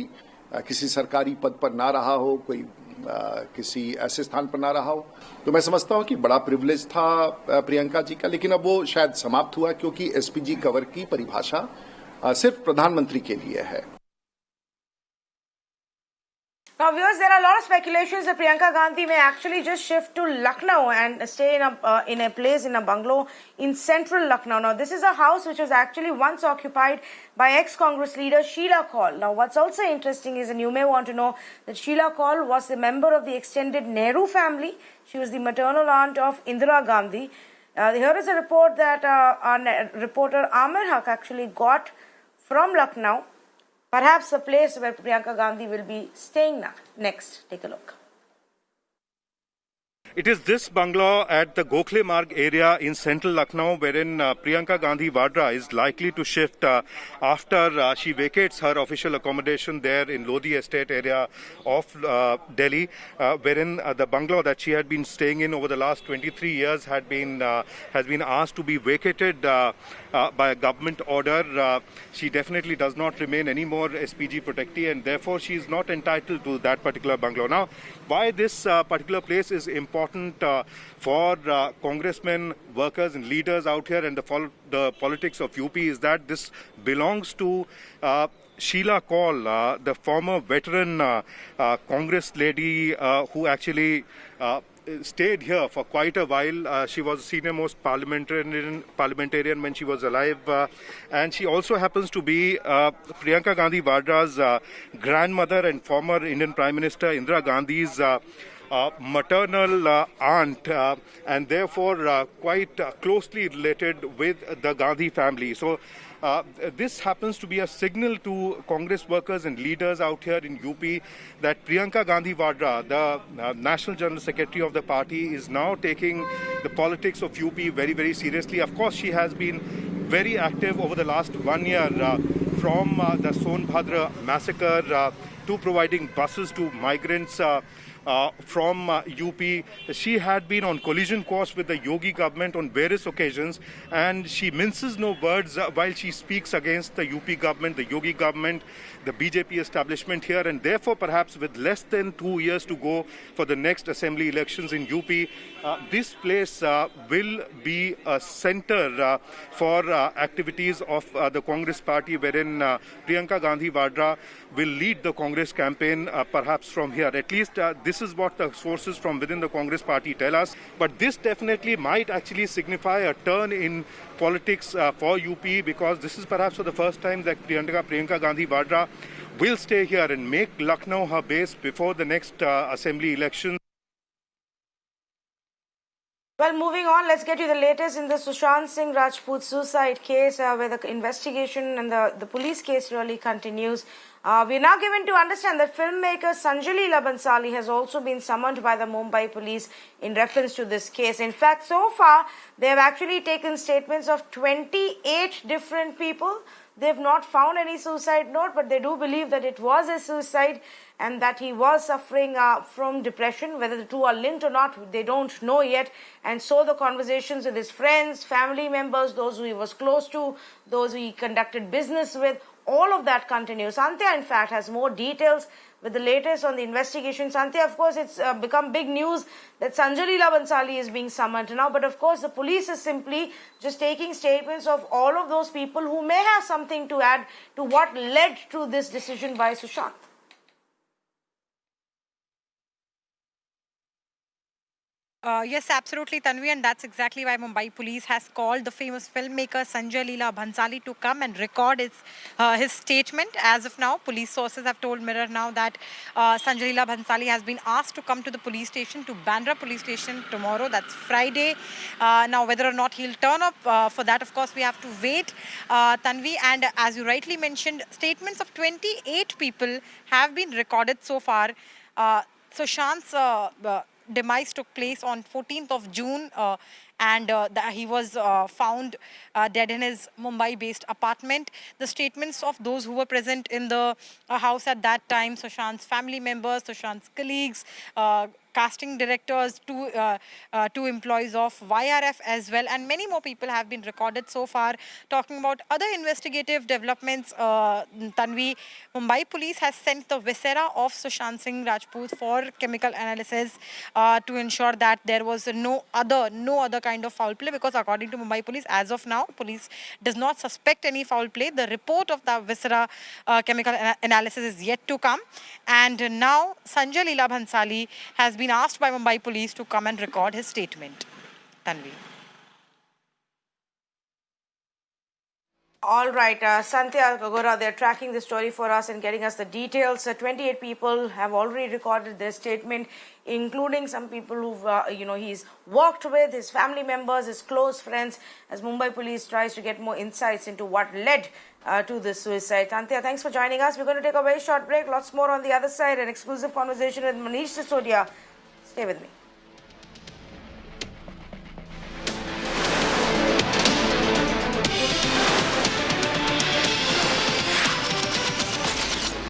किसी सरकारी पद पर ना रहा हो, कोई किसी ऐसे स्थान पर ना रहा हो. तो मैं समझता हूं कि बड़ा प्रिविलेज था प्रियंका जी का, लेकिन अब वो शायद समाप्त हुआ क्योंकि एसपीजी कवर की परिभाषा सिर्फ प्रधानमंत्री के लिए है. Now, viewers, there are a lot of speculations that Priyanka Gandhi may actually just shift to Lucknow and stay in a place, in a bungalow in central Lucknow. Now, this is a house which was actually once occupied by ex-Congress leader Sheila Kaul. Now, what's also interesting is, and you may want to know, that Sheila Kaul was a member of the extended Nehru family. She was the maternal aunt of Indira Gandhi. Here is a report that our reporter Amir Haq actually got from Lucknow, perhaps the place where Priyanka Gandhi will be staying now. Next, take a look. It is this bungalow at the Gokhale Marg area in central Lucknow wherein Priyanka Gandhi Vadra is likely to shift after she vacates her official accommodation there in Lodi Estate area of Delhi, wherein the bungalow that she had been staying in over the last 23 years has been asked to be vacated by a government order. She definitely does not remain any more SPG protectee, and therefore she is not entitled to that particular bungalow. Now, why this particular place is important for congressmen, workers and leaders out here and the politics of UP is that this belongs to Sheila Kaul, the former veteran Congress lady who actually stayed here for quite a while. She was a senior most parliamentarian when she was alive, and she also happens to be Priyanka Gandhi Vadra's grandmother and former Indian Prime Minister Indira Gandhi's maternal aunt, and therefore quite closely related with the Gandhi family. So this happens to be a signal to Congress workers and leaders out here in UP that Priyanka Gandhi Vadra, the National General Secretary of the party, is now taking the politics of UP very, very seriously. Of course, she has been very active over the last 1 year, from the Sonbhadra massacre to providing buses to migrants from UP. She had been on collision course with the Yogi government on various occasions, and she minces no words while she speaks against the UP government, the Yogi government, the BJP establishment here, and therefore perhaps with less than 2 years to go for the next assembly elections in UP, this place will be a center for activities of the Congress party, wherein Priyanka Gandhi Vadra will lead the Congress campaign perhaps from here. At least this is what the sources from within the Congress party tell us. But this definitely might actually signify a turn in politics for UP, because this is perhaps for the first time that Priyanka Gandhi Vadra will stay here and make Lucknow her base before the next assembly election. Well, moving on, let's get you the latest in the Sushant Singh Rajput suicide case, where the investigation and the police case really continues. We are now given to understand that filmmaker Sanjay Leela Bhansali has also been summoned by the Mumbai police in reference to this case. In fact, so far, they have actually taken statements of 28 different people. They have not found any suicide note, but they do believe that it was a suicide and that he was suffering from depression. Whether the two are linked or not, they don't know yet. And so the conversations with his friends, family members, those who he was close to, those who he conducted business with, all of that continues. Santya, in fact, has more details with the latest on the investigation. Santya, of course, it's become big news that Sanjay Leela Bhansali is being summoned now. But of course, the police is simply just taking statements of all of those people who may have something to add to what led to this decision by Sushant. Yes, absolutely, Tanvi, and that's exactly why Mumbai police has called the famous filmmaker Sanjay Leela Bhansali to come and record his statement. As of now, police sources have told Mirror now that Sanjay Leela Bhansali has been asked to come to the police station, to Bandra police station tomorrow. That's Friday. Now, whether or not he'll turn up, for that, of course, we have to wait, Tanvi. And as you rightly mentioned, statements of 28 people have been recorded so far. Sushant's demise took place on 14th of June, and he was found dead in his Mumbai-based apartment. The statements of those who were present in the house at that time, Sushant's family members, Sushant's colleagues, casting directors, two employees of YRF as well, and many more people have been recorded so far. Talking about other investigative developments, Tanvi, Mumbai police has sent the viscera of Sushant Singh Rajput for chemical analysis to ensure that there was no other kind of foul play, because according to Mumbai police, as of now, police does not suspect any foul play. The report of the viscera chemical analysis is yet to come, and now Sanjay Leela Bhansali has been asked by Mumbai police to come and record his statement. Tanvi. All right, Santya Gogora, they're tracking the story for us and getting us the details. 28 people have already recorded their statement, including some people who've, he's worked with, his family members, his close friends, as Mumbai police tries to get more insights into what led to this suicide. Santya, thanks for joining us. We're going to take a very short break. Lots more on the other side. An exclusive conversation with Manish Sisodia. Stay with me.